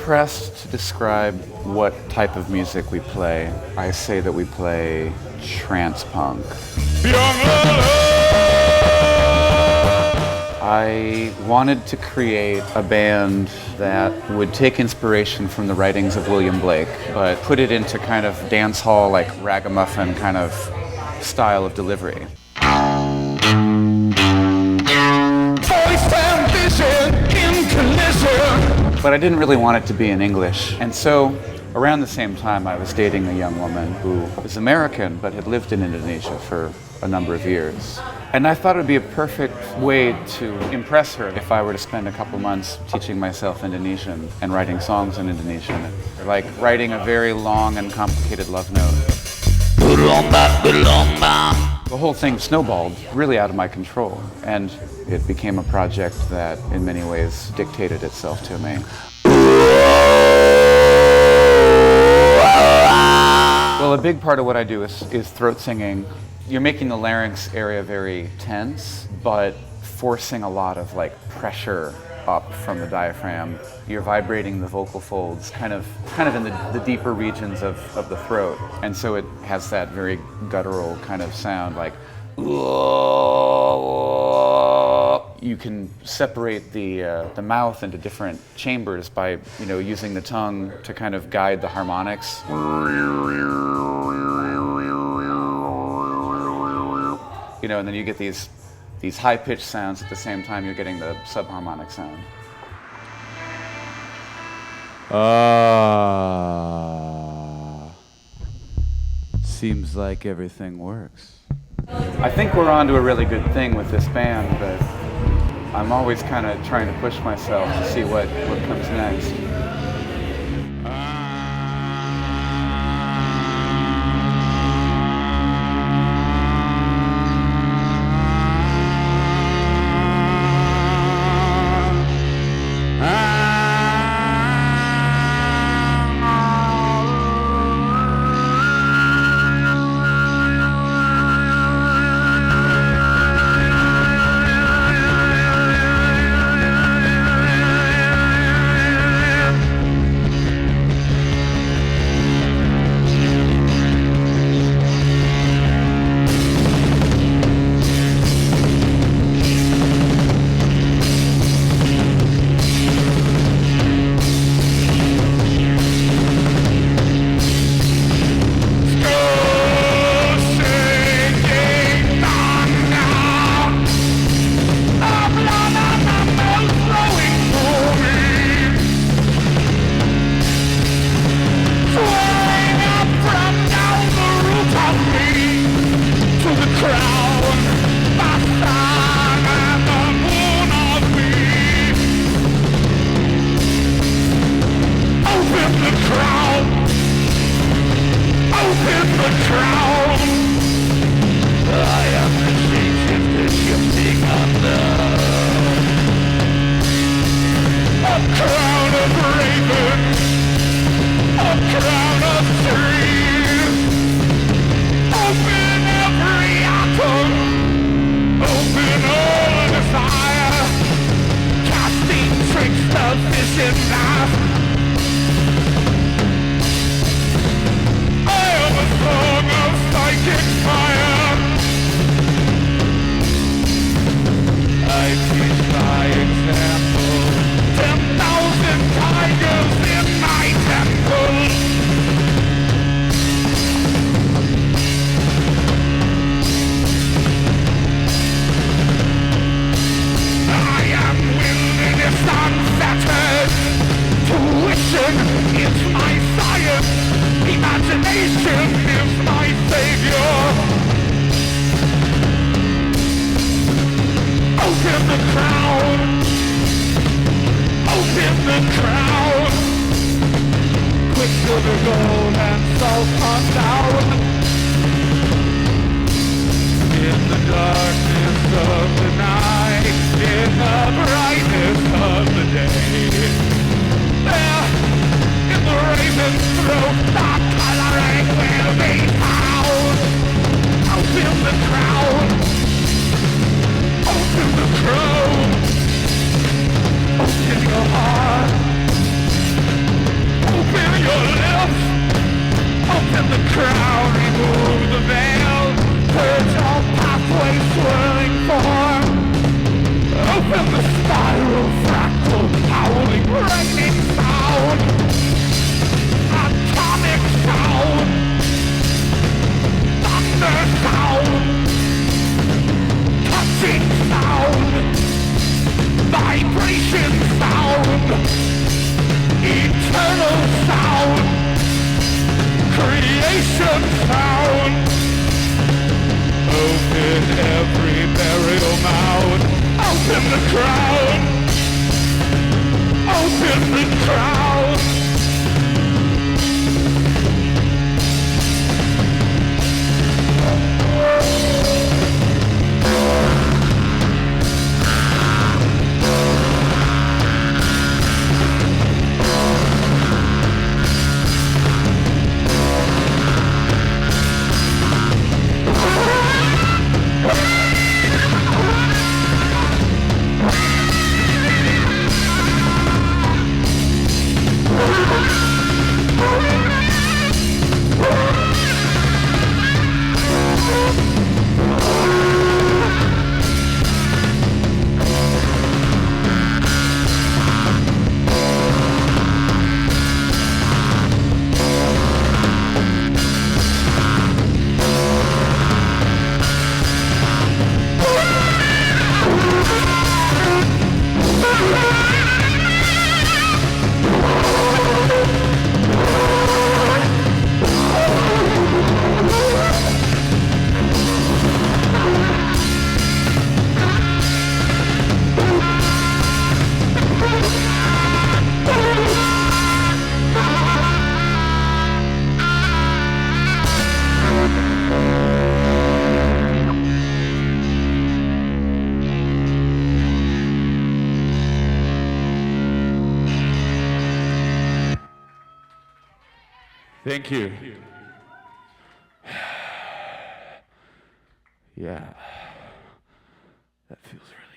pressed to describe what type of music we play. I say that we play trance punk. I wanted to create a band that would take inspiration from the writings of William Blake, but put it into kind of dance hall, like ragamuffin kind of style of delivery. But I didn't really want it to be in English. And so, around the same time, I was dating a young woman who was American, but had lived in Indonesia for a number of years. And I thought it would be a perfect way to impress her if I were to spend a couple months teaching myself Indonesian and writing songs in Indonesian. Like writing a very long and complicated love note. The whole thing snowballed really out of my control, and it became a project that in many ways dictated itself to me. Well, a big part of what I do is throat singing. You're making the larynx area very tense, but forcing a lot of like pressure up from the diaphragm. You're vibrating the vocal folds kind of in the deeper regions of the throat. And so it has that very guttural kind of sound, like you can separate the mouth into different chambers by using the tongue to kind of guide the harmonics. And then you get these high-pitched sounds at the same time you're getting the subharmonic sound. Seems like everything works. I think we're onto a really good thing with this band, but I'm always kind of trying to push myself to see what comes next. and sound. Open every burial mound. Open the crowd. Open the crowd. Thank you. Yeah, that feels really